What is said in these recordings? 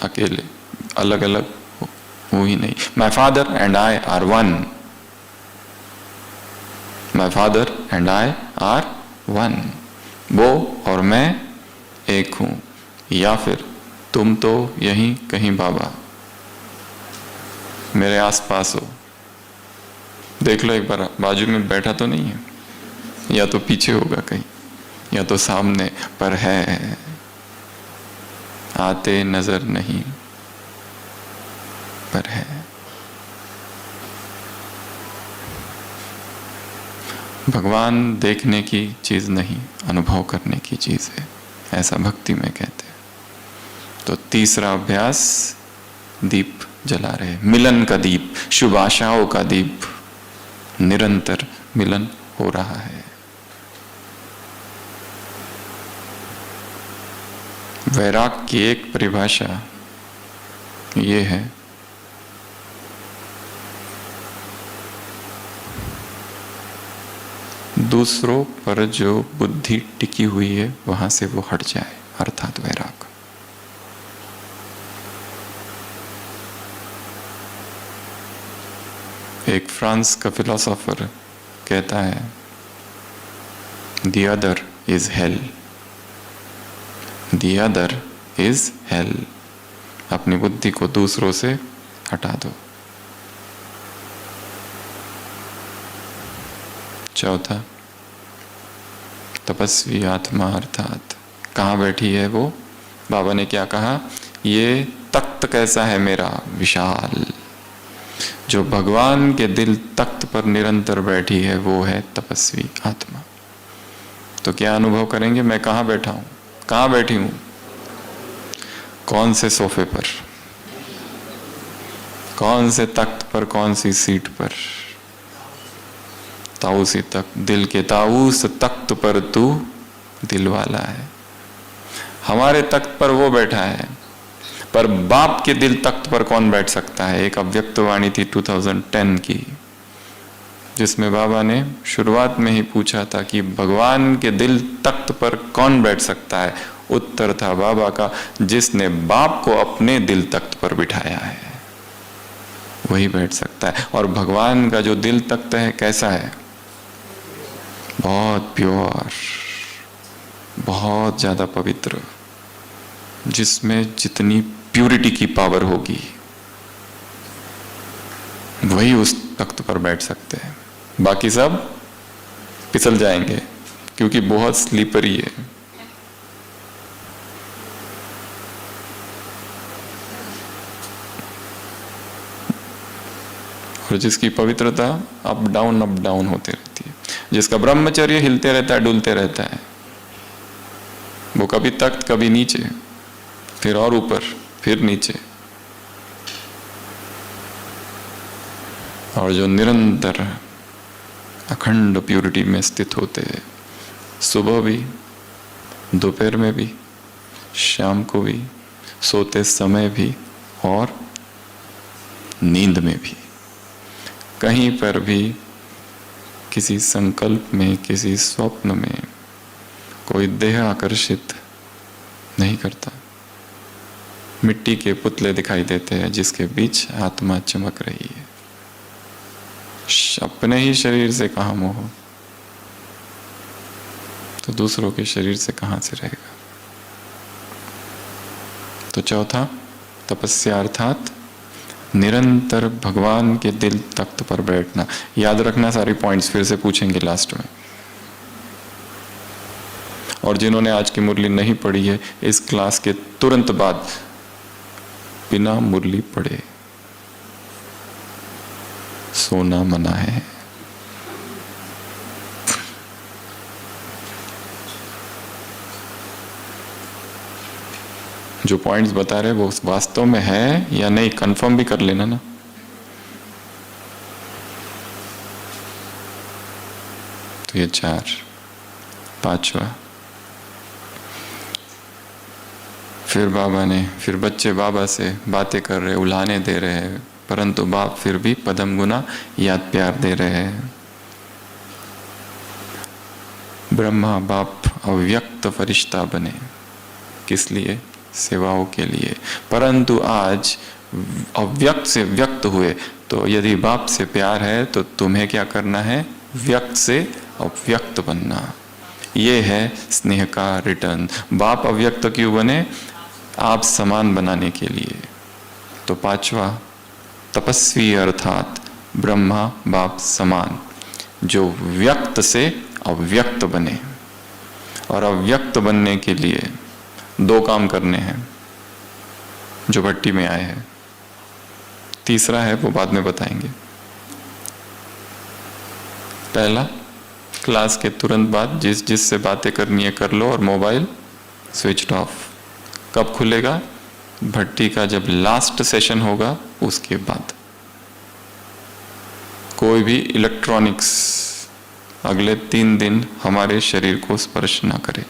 अकेले, अलग अलग हो ही नहीं। My father and I R one, my father and I R one, वो और मैं एक हूं। या फिर तुम तो यहीं कहीं बाबा मेरे आसपास हो, देख लो एक बार, बाजू में बैठा तो नहीं है, या तो पीछे होगा कहीं, या तो सामने, पर है, आते नजर नहीं पर है। भगवान देखने की चीज नहीं, अनुभव करने की चीज है, ऐसा भक्ति में कहते हैं। तो तीसरा अभ्यास, दीप जला रहे, मिलन का दीप, शुभ आशाओं का दीप, निरंतर मिलन हो रहा है। वैराग की एक परिभाषा ये है, दूसरों पर जो बुद्धि टिकी हुई है वहां से वो हट जाए, अर्थात वैराग। एक फ्रांस का फिलोसोफर कहता है, the other is hello, the other is hello. अपनी बुद्धि को दूसरों से हटा दो। चौथा, तपस्वी आत्मा, अर्थात कहाँ बैठी है वो? बाबा ने क्या कहा, ये तख्त कैसा है मेरा विशाल। जो भगवान के दिल तख्त पर निरंतर बैठी है वो है तपस्वी आत्मा। तो क्या अनुभव करेंगे, मैं कहाँ बैठा हूं, कहाँ बैठी हूं, कौन से सोफे पर, कौन से तख्त पर, कौन सी सीट पर? ताऊसी तख्त, दिल के ताऊस तख्त पर तू दिल वाला है। हमारे तख्त पर वो बैठा है, पर बाप के दिल तख्त पर कौन बैठ सकता है? एक अव्यक्त वाणी थी 2010 की, जिसमें बाबा ने शुरुआत में ही पूछा था कि भगवान के दिल तख्त पर कौन बैठ सकता है? उत्तर था बाबा का, जिसने बाप को अपने दिल तख्त पर बिठाया है वही बैठ सकता है। और भगवान का जो दिल तख्त है कैसा है? बहुत प्योर, बहुत ज्यादा पवित्र, जिसमें जितनी प्यूरिटी की पावर होगी वही उस तख्त पर बैठ सकते हैं। बाकी सब फिसल जाएंगे क्योंकि बहुत स्लीपरी है। और जिसकी पवित्रता अप डाउन होती रहती है, जिसका ब्रह्मचर्य हिलते रहता है, डुलते रहता है, वो कभी तख्त, कभी नीचे, फिर और ऊपर, फिर नीचे। और जो निरंतर अखंड प्यूरिटी में स्थित होते हैं, सुबह भी, दोपहर में भी, शाम को भी, सोते समय भी और नींद में भी, कहीं पर भी किसी संकल्प में, किसी स्वप्न में कोई देह आकर्षित नहीं करता। मिट्टी के पुतले दिखाई देते हैं जिसके बीच आत्मा चमक रही है। अपने ही शरीर से कहाँ मोह, तो दूसरों के शरीर से कहाँ से रहेगा? तो चौथा, तपस्या अर्थात निरंतर भगवान के दिल तख्त पर बैठना। याद रखना, सारी पॉइंट्स फिर से पूछेंगे लास्ट में। और जिन्होंने आज की मुरली नहीं पढ़ी है, इस क्लास के तुरंत बाद बिना मुरली पढ़े सोना मना है। जो पॉइंट्स बता रहे वो वास्तव में है या नहीं, कंफर्म भी कर लेना ना। तो ये 4, 5वां, फिर बाबा ने, फिर बच्चे बाबा से बातें कर रहे, उलाने दे रहे हैं, परंतु बाप फिर भी पदम गुना याद प्यार दे रहे हैं। ब्रह्मा बाप अव्यक्त फरिश्ता बने, किस लिए? सेवाओं के लिए। परंतु आज अव्यक्त से व्यक्त हुए, तो यदि बाप से प्यार है तो तुम्हें क्या करना है? व्यक्त से अव्यक्त बनना। ये है स्नेह का रिटर्न। बाप अव्यक्त क्यों बने? आप समान बनाने के लिए। तो पांचवा, तपस्वी अर्थात ब्रह्मा बाप समान, जो व्यक्त से अव्यक्त बने। और अव्यक्त बनने के लिए 2 काम करने हैं जो भट्टी में आए हैं। तीसरा है वो बाद में बताएंगे। पहला, क्लास के तुरंत बाद जिससे बातें करनी है कर लो और मोबाइल स्विच ऑफ। कब खुलेगा? भट्टी का जब लास्ट सेशन होगा उसके बाद। कोई भी इलेक्ट्रॉनिक्स अगले 3 दिन हमारे शरीर को स्पर्श ना करे,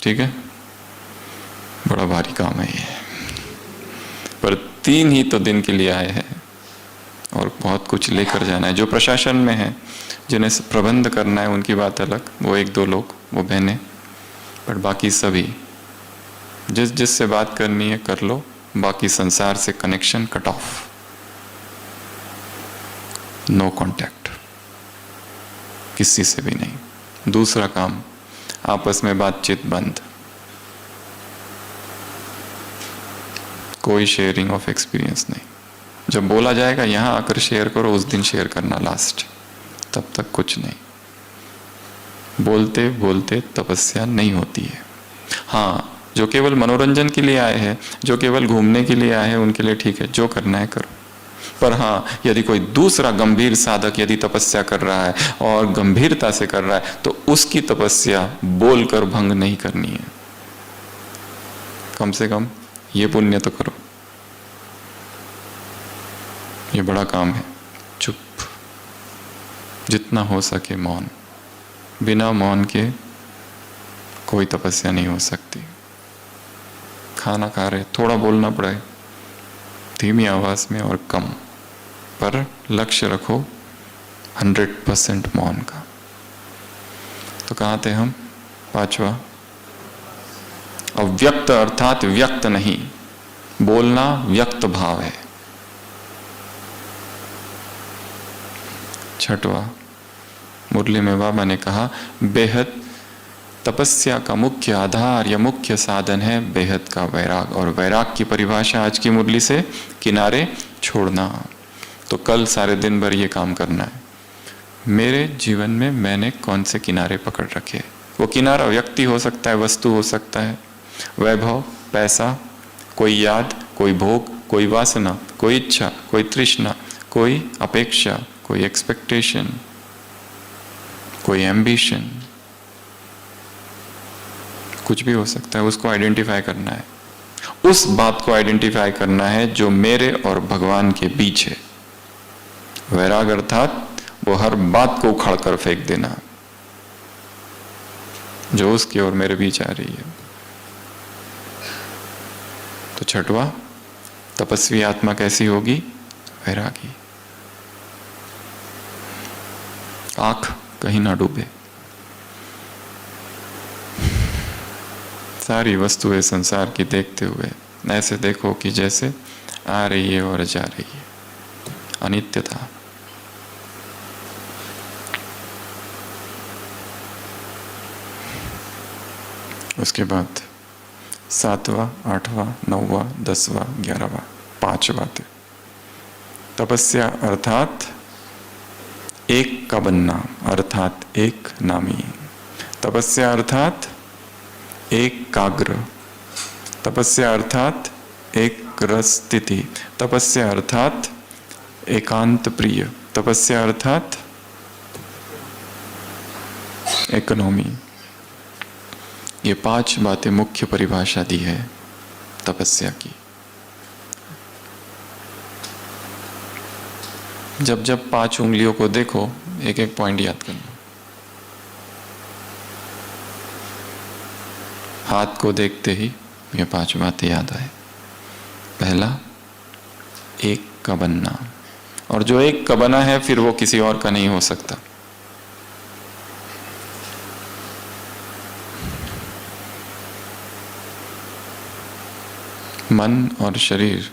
ठीक है? बड़ा भारी काम है ये, पर 3 ही तो दिन के लिए आए हैं और बहुत कुछ लेकर जाना है। जो प्रशासन में है, जिन्हें प्रबंध करना है, उनकी बात अलग, वो 1-2 लोग, वो बहनें, पर बाकी सभी जिससे बात करनी है कर लो। बाकी संसार से connection cut off, no contact, किसी से भी नहीं। दूसरा काम, आपस में बातचीत बंद, कोई शेयरिंग ऑफ एक्सपीरियंस नहीं। जब बोला जाएगा यहां आकर शेयर करो, उस दिन शेयर करना लास्ट, तब तक कुछ नहीं। बोलते बोलते तपस्या नहीं होती है। हाँ, जो केवल मनोरंजन के लिए आए हैं, जो केवल घूमने के लिए आए हैं, उनके लिए ठीक है, जो करना है करो। पर हाँ, यदि कोई दूसरा गंभीर साधक यदि तपस्या कर रहा है और गंभीरता से कर रहा है, तो उसकी तपस्या बोलकर भंग नहीं करनी है। कम से कम ये पुण्य तो करो। ये बड़ा काम है। चुप, जितना हो सके मौन। बिना मौन के कोई तपस्या नहीं हो सकती। खाना खा रहे, थोड़ा बोलना पड़े, धीमी आवाज में और कम, पर लक्ष्य रखो 100% मौन का। तो कहाँ थे हम? 5वां, अव्यक्त अर्थात व्यक्त नहीं, बोलना व्यक्त भाव है। 6वां, मुरली में बाबा ने कहा बेहद तपस्या का मुख्य आधार या मुख्य साधन है बेहद का वैराग। और वैराग की परिभाषा आज की मुरली से किनारे छोड़ना। तो कल सारे दिन भर ये काम करना है। मेरे जीवन में मैंने कौन से किनारे पकड़ रखे? वो किनारा व्यक्ति हो सकता है, वस्तु हो सकता है, वैभव, पैसा, कोई याद, कोई भोग, कोई वासना, कोई इच्छा, कोई तृष्णा, कोई अपेक्षा, कोई एक्सपेक्टेशन, कोई एम्बिशन, कुछ भी हो सकता है। उसको आइडेंटिफाई करना है। उस बात को आइडेंटिफाई करना है जो मेरे और भगवान के बीच है। वैराग अर्थात वो हर बात को उखाड़ कर फेंक देना जो उसकी और मेरे बीच आ रही है। तो 6वां, तपस्वी आत्मा कैसी होगी? वैरागी। आंख कहीं ना डूबे, सारी वस्तुएं संसार की देखते हुए ऐसे देखो कि जैसे आ रही है और जा रही है, अनित्यता। उसके बाद 7वां, 8वां, 9वां, 10वां, 11वां, 5 बातें। तपस्या अर्थात एक का बनना, अर्थात एक नामी। तपस्या अर्थात एकाग्र। तपस्या अर्थात एक रस स्थिति। तपस्या अर्थात एकांत प्रिय। तपस्या अर्थात इकोनॉमी। ये 5 बातें मुख्य परिभाषा दी है तपस्या की। जब जब 5 उंगलियों को देखो, एक एक पॉइंट याद करना। हाथ को देखते ही ये 5 बातें याद आए। पहला, एक का बनना, और जो एक का बना है फिर वो किसी और का नहीं हो सकता। मन और शरीर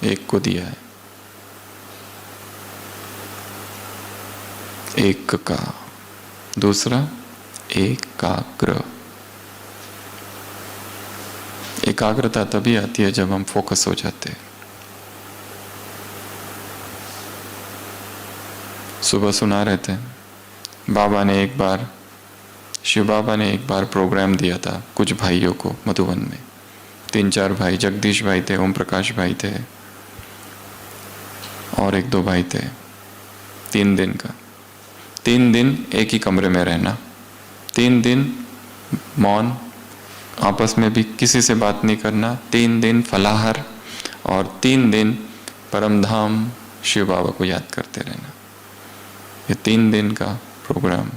एक को दिया है, एक का। दूसरा एकाग्र। एकाग्रता तभी आती है जब हम फोकस हो जाते हैं। सुबह सुना रहे थे, बाबा ने एक बार, शिव बाबा ने एक बार प्रोग्राम दिया था कुछ भाइयों को मधुबन में। 3-4 भाई, जगदीश भाई थे, ओम प्रकाश भाई थे और 1-2 भाई थे। 3 दिन का, 3 दिन एक ही कमरे में रहना, 3 दिन मौन, आपस में भी किसी से बात नहीं करना, 3 दिन फलाहार और 3 दिन परमधाम शिव बाबा को याद करते रहना। ये 3 दिन का प्रोग्राम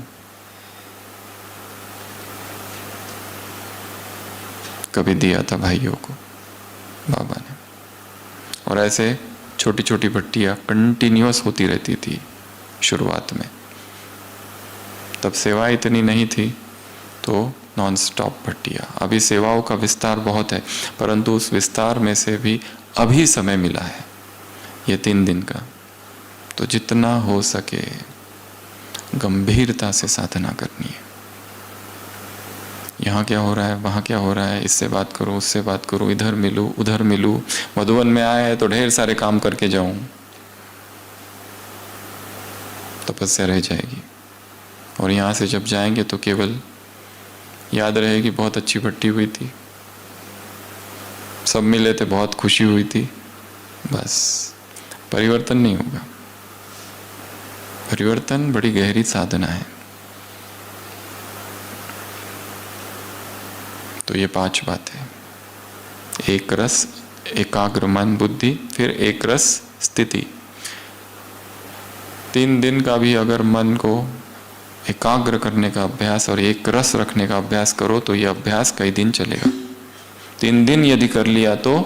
कभी दिया था भाइयों को बाबा ने। और ऐसे छोटी छोटी भट्टियां कंटिन्यूअस होती रहती थी शुरुआत में। तब सेवा इतनी नहीं थी तो नॉन स्टॉप भट्टियां। अभी सेवाओं का विस्तार बहुत है, परंतु उस विस्तार में से भी अभी समय मिला है ये 3 दिन का, तो जितना हो सके गंभीरता से साधना करनी है। यहाँ क्या हो रहा है, वहाँ क्या हो रहा है, इससे बात करूँ, उससे बात करूँ, इधर मिलूँ, उधर मिलूँ, मधुबन में आया है तो ढेर सारे काम करके जाऊँ, तपस्या रह जाएगी। और यहाँ से जब जाएंगे तो केवल याद रहेगी बहुत अच्छी भट्टी हुई थी, सब मिले थे, बहुत खुशी हुई थी, बस परिवर्तन नहीं होगा। परिवर्तन बड़ी गहरी साधना है। तो ये 5 बातें, एक रस, एकाग्र मन बुद्धि, फिर एक रस स्थिति। 3 दिन का भी अगर मन को एकाग्र करने का अभ्यास और एक रस रखने का अभ्यास करो तो ये अभ्यास कई दिन चलेगा। 3 दिन यदि कर लिया तो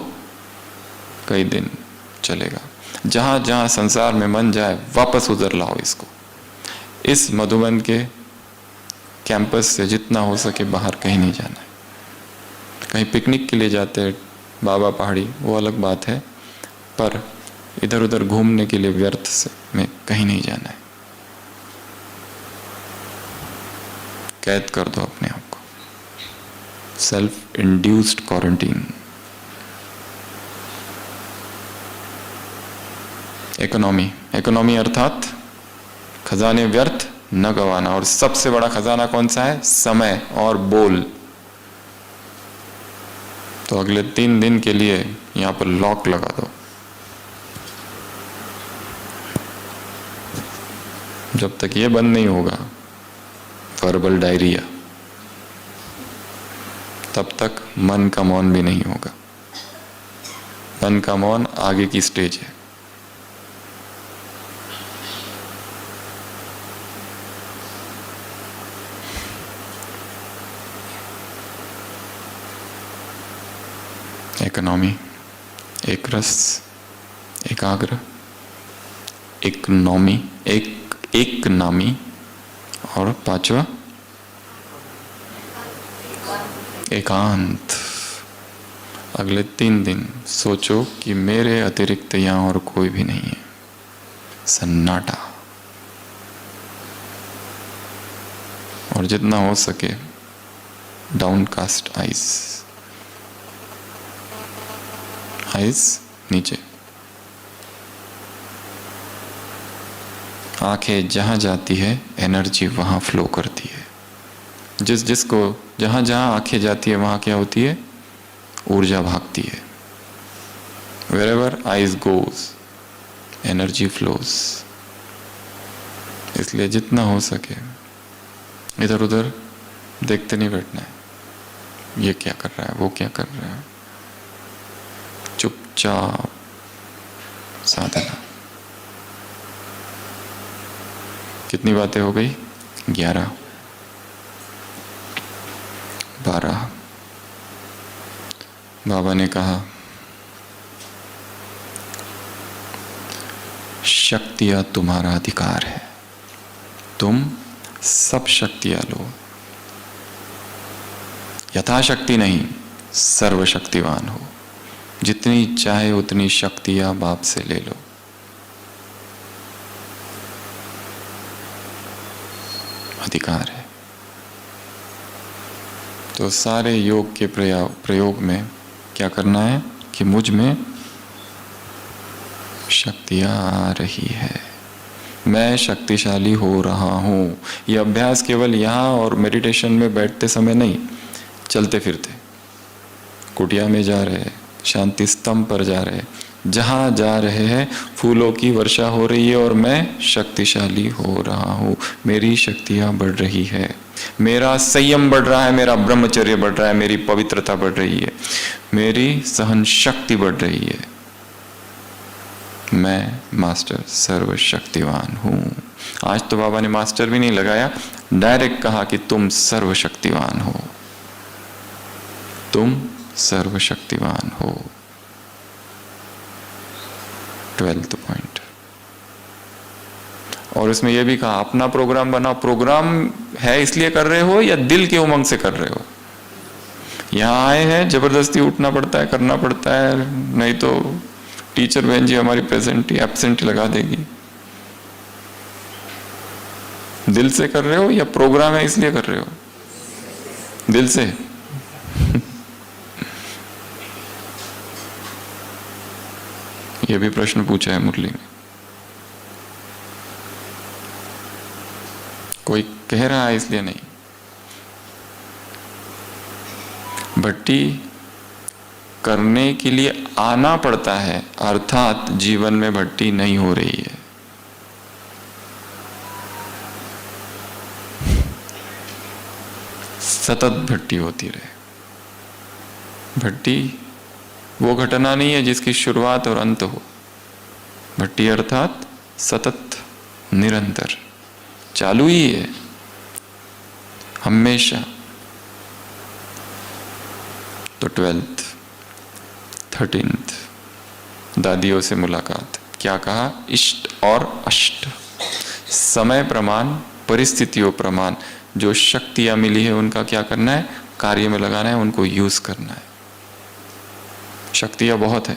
कई दिन चलेगा। जहां जहां संसार में मन जाए वापस उधर लाओ इसको। इस मधुबन के कैंपस से जितना हो सके बाहर कहीं नहीं जाना है। कहीं पिकनिक के लिए जाते हैं बाबा पहाड़ी, वो अलग बात है, पर इधर उधर घूमने के लिए व्यर्थ से में कहीं नहीं जाना है। कैद कर दो अपने आप को, self induced quarantine. Economy, economy अर्थात खजाने व्यर्थ न गवाना। और सबसे बड़ा खजाना कौन सा है? समय और बोल। तो अगले 3 दिन के लिए यहां पर लॉक लगा दो। जब तक ये बंद नहीं होगा वर्बल डायरिया, तब तक मन का मौन भी नहीं होगा। मन का मौन आगे की स्टेज है। इकोनॉमी, एक रस, एकाग्र, इकोनॉमी, एक नामी, और 5वां एकांत। अगले 3 दिन सोचो कि मेरे अतिरिक्त यहां और कोई भी नहीं है, सन्नाटा। और जितना हो सके डाउनकास्ट आइज, आइज नीचे। आंखें जहां जाती है एनर्जी वहां फ्लो करती है। जिसको जहां जहां आंखें जाती है वहां क्या होती है? ऊर्जा भागती है। wherever eyes goes energy flows. इसलिए जितना हो सके इधर उधर देखते नहीं बैठना है, ये क्या कर रहा है, वो क्या कर रहा है। चुपचाप साधना। कितनी बातें हो गई? 11, 12। बाबा ने कहा शक्तियां तुम्हारा अधिकार है, तुम सब शक्तियां लो। यथाशक्ति नहीं, सर्वशक्तिवान हो। जितनी चाहे उतनी शक्तियां बाप से ले लो। अधिकार है। तो सारे योग के प्रयोग में क्या करना है कि मुझ में शक्तियां आ रही है, मैं शक्तिशाली हो रहा हूं। यह अभ्यास केवल यहाँ और मेडिटेशन में बैठते समय नहीं, चलते फिरते, कुटिया में जा रहे, शांति स्तंभ पर जा रहे, जहां जा रहे हैं फूलों की वर्षा हो रही है और मैं शक्तिशाली हो रहा हूं। मेरी शक्तियां बढ़ रही है, मेरा संयम बढ़ रहा है, मेरा ब्रह्मचर्य बढ़ रहा है, मेरी पवित्रता बढ़ रही है, मेरी सहन शक्ति बढ़ रही है। मैं मास्टर सर्वशक्तिवान हूं। आज तो बाबा ने मास्टर भी नहीं लगाया, डायरेक्ट कहा कि तुम सर्वशक्तिवान हो, तुम सर्वशक्तिवान हो। 12th point. और इसमें यह भी कहा अपना प्रोग्राम बनाओ। प्रोग्राम है इसलिए कर रहे हो या दिल के उमंग से कर रहे हो? यहां आए हैं, जबरदस्ती उठना पड़ता है, करना पड़ता है, नहीं तो टीचर बहन जी हमारी प्रेजेंट ही एब्सेंट लगा देगी। दिल से कर रहे हो या प्रोग्राम है इसलिए कर रहे हो? दिल से। यह भी प्रश्न पूछा है मुरली में। कोई कह रहा है इसलिए नहीं। भट्टी करने के लिए आना पड़ता है, अर्थात जीवन में भट्टी नहीं हो रही है। सतत भट्टी होती रहे। भट्टी वो घटना नहीं है जिसकी शुरुआत और अंत हो। भट्टी अर्थात सतत, निरंतर, चालू ही है हमेशा। तो 12th 13th दादियों से मुलाकात। क्या कहा? इष्ट और अष्ट, समय प्रमाण, परिस्थितियों प्रमाण, जो शक्तियां मिली है उनका क्या करना है? कार्य में लगाना है, उनको यूज करना है। शक्तियां बहुत है,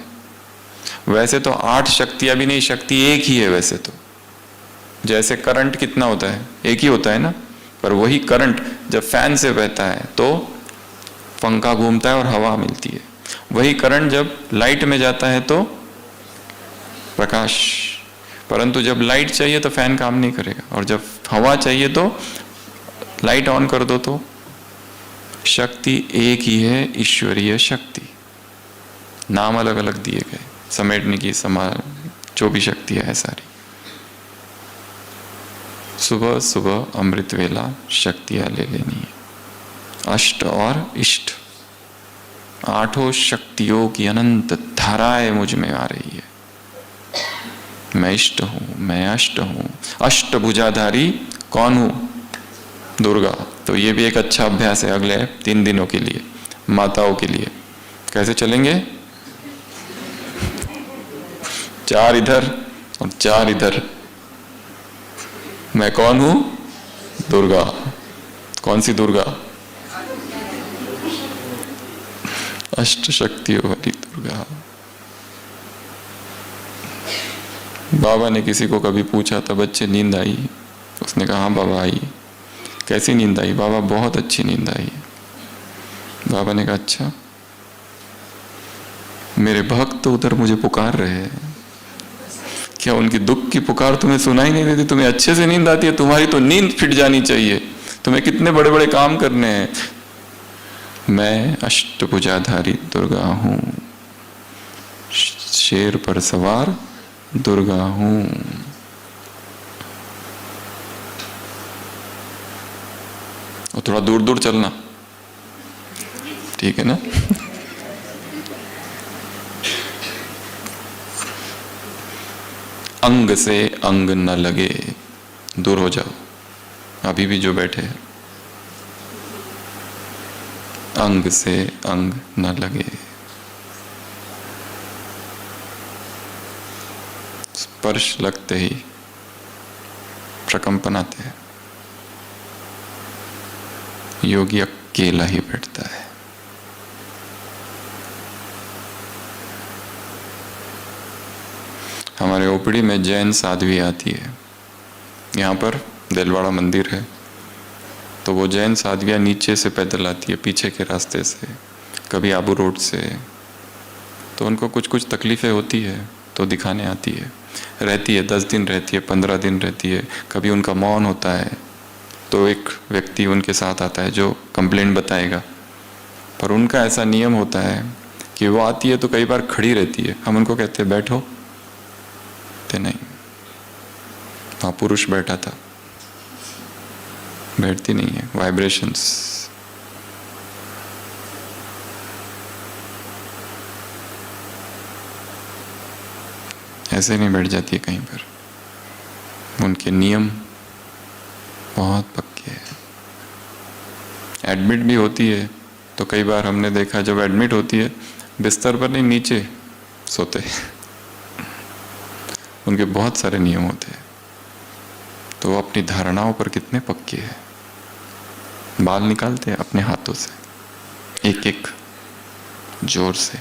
वैसे तो 8 शक्तियां भी नहीं, शक्ति एक ही है वैसे तो। जैसे करंट कितना होता है? एक ही होता है ना। पर वही करंट जब फैन से बहता है तो पंखा घूमता है और हवा मिलती है। वही करंट जब लाइट में जाता है तो प्रकाश। परंतु जब लाइट चाहिए तो फैन काम नहीं करेगा, और जब हवा चाहिए तो लाइट ऑन कर दो तो। शक्ति एक ही है, ईश्वरीय शक्ति। नाम अलग अलग दिए गए, समेटने की जो भी शक्तियां है सारी। सुबह सुबह अमृत वेला शक्तियां ले लेनी है। अष्ट और इष्ट, 8 शक्तियों की अनंत धाराएं मुझ में आ रही है। मैं इष्ट हूं, मैं अष्ट हूं। अष्टभुजाधारी कौन हूं? दुर्गा। तो ये भी एक अच्छा अभ्यास है अगले 3 दिनों के लिए, माताओं के लिए। कैसे चलेंगे? 4 इधर और 4 इधर। मैं कौन हूं? दुर्गा। कौन सी दुर्गा? अष्ट शक्तियों वाली दुर्गा। बाबा ने किसी को कभी पूछा था, बच्चे नींद आई? उसने कहा हाँ बाबा आई। कैसी नींद आई? बाबा बहुत अच्छी नींद आई। बाबा ने कहा अच्छा, मेरे भक्त तो उधर मुझे पुकार रहे हैं, क्या उनकी दुख की पुकार तुम्हें सुनाई नहीं देती? तुम्हें अच्छे से नींद आती है? तुम्हारी तो नींद फिट जानी चाहिए, तुम्हें कितने बड़े बड़े काम करने हैं। मैं अष्टभुजाधारी दुर्गा हूं, शेर पर सवार दुर्गा हूं। और थोड़ा दूर दूर चलना, ठीक है ना? अंग से अंग न लगे, दूर हो जाओ। अभी भी जो बैठे हैं, अंग से अंग न लगे। स्पर्श लगते ही प्रकंपन आते हैं। योगी अकेला ही बैठता है। हमारे ओपीडी में जैन साध्वी आती है, यहाँ पर दिलवाड़ा मंदिर है, तो वो जैन साध्वियाँ नीचे से पैदल आती है, पीछे के रास्ते से, कभी आबू रोड से। तो उनको कुछ कुछ तकलीफ़ें होती है तो दिखाने आती है, रहती है 10 दिन रहती है, 15 दिन रहती है। कभी उनका मौन होता है तो एक व्यक्ति उनके साथ आता है जो कंप्लेंट बताएगा, पर उनका ऐसा नियम होता है कि वो आती है तो कई बार खड़ी रहती है। हम उनको कहते हैं बैठो, तो नहीं, वहाँ पुरुष बैठा था, बैठती नहीं है, वाइब्रेशंस। ऐसे नहीं बैठ जाती है कहीं पर, उनके नियम बहुत पक्के हैं। एडमिट भी होती है तो कई बार हमने देखा जब एडमिट होती है बिस्तर पर नहीं, नीचे सोते उनके बहुत सारे नियम होते हैं। तो वो अपनी धारणाओं पर कितने पक्के हैं। बाल निकालते हैं अपने हाथों से, एक एक जोर से,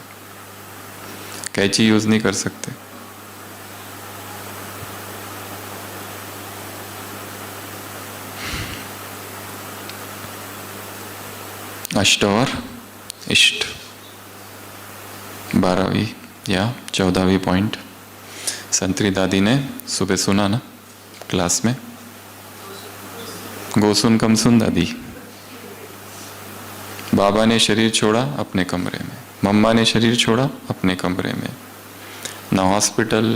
कैंची यूज नहीं कर सकते। अष्ट और इष्ट 12वीं या 14वीं पॉइंट संतरी दादी ने सुबह सुना ना क्लास में, गोसुन कम सुन दादी। बाबा ने शरीर छोड़ा अपने कमरे में, मम्मा ने शरीर छोड़ा अपने कमरे में। न हॉस्पिटल,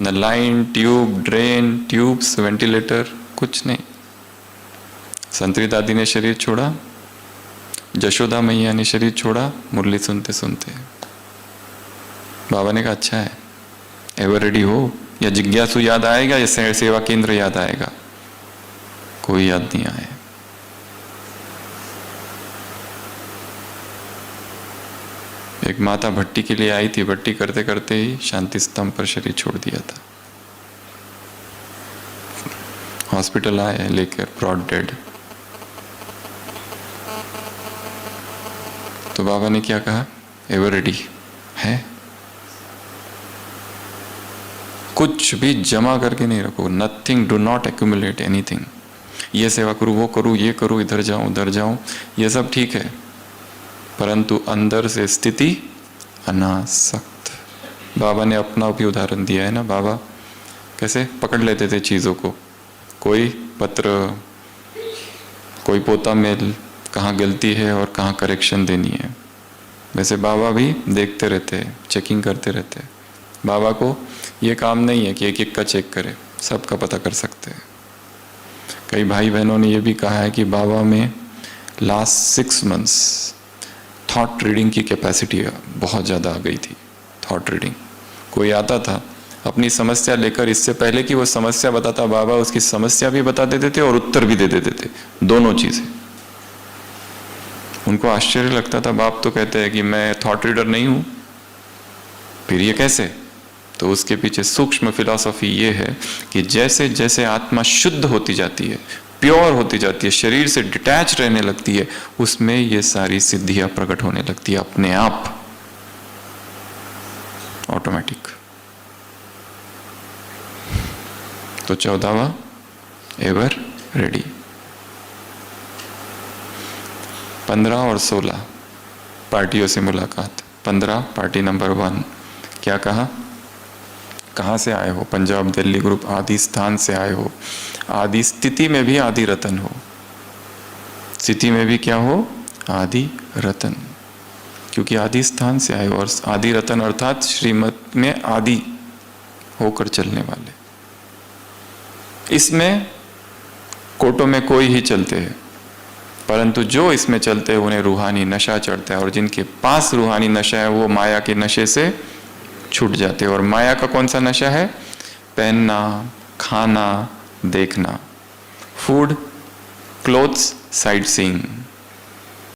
न line, tube, drain, tubes, ventilator, कुछ नहीं। संतरी दादी ने शरीर छोड़ा, जशोदा मैया ने शरीर छोड़ा, मुरली सुनते सुनते। बाबा ने कहा अच्छा है, एवर रेडी हो, या जिज्ञासु याद आएगा या सेवा केंद्र याद आएगा? कोई याद नहीं आए। एक माता भट्टी के लिए आई थी, भट्टी करते करते ही शांति स्तंभ पर शरीर छोड़ दिया था। हॉस्पिटल आए लेकर ब्रॉड डेड। तो बाबा ने क्या कहा? एवर रेडी है। कुछ भी जमा करके नहीं रखो, nothing, do not accumulate anything. ये सेवा करूँ, वो करूँ, ये करूँ, इधर जाऊँ, उधर जाऊँ, ये सब ठीक है, परंतु अंदर से स्थिति अनासक्त। बाबा ने अपना भी उदाहरण दिया है ना। बाबा कैसे पकड़ लेते थे चीज़ों को, कोई पत्र, कोई पोता मेल, कहाँ गलती है और कहाँ करेक्शन देनी है। वैसे बाबा भी देखते रहते हैं, चेकिंग करते रहते हैं। बाबा को ये काम नहीं है कि एक एक का चेक करे, सबका पता कर सकते हैं। कई भाई बहनों ने ये भी कहा है कि बाबा में लास्ट 6 मंथ्स थॉट रीडिंग की कैपेसिटी बहुत ज़्यादा आ गई थी। थॉट रीडिंग, कोई आता था अपनी समस्या लेकर, इससे पहले कि वो समस्या बताता, बाबा उसकी समस्या भी बता देते थे और उत्तर भी दे देते थे, दोनों चीज़ें। उनको आश्चर्य लगता था। बाप तो कहते हैं कि मैं थॉट रीडर नहीं हूँ, फिर ये कैसे? तो उसके पीछे सूक्ष्म फिलॉसफी ये है कि जैसे जैसे आत्मा शुद्ध होती जाती है, प्योर होती जाती है, शरीर से डिटैच रहने लगती है, उसमें ये सारी सिद्धियां प्रकट होने लगती है अपने आप, ऑटोमेटिक। तो 14वां एवर रेडी। 15 और 16 पार्टियों से मुलाकात। 15 पार्टी नंबर 1, क्या कहा? कहाँ से आए हो? पंजाब, दिल्ली ग्रुप, आदि स्थान से आए हो। आदि स्थिति में भी आदि रतन हो, स्थिति में भी क्या हो? आदि रतन, क्योंकि आदि स्थान से आए हो। और आदि रतन अर्थात श्रीमत में आदि होकर चलने वाले। इसमें कोटों में कोई ही चलते हैं, परंतु जो इसमें चलते हैं उन्हें रूहानी नशा चढ़ता है, और जिनके पास रूहानी नशा है वो माया के नशे से छूट जाते हैं। और माया का कौन सा नशा है? पहनना, खाना, देखना, फूड, क्लोथ्स, साइट सीइंग।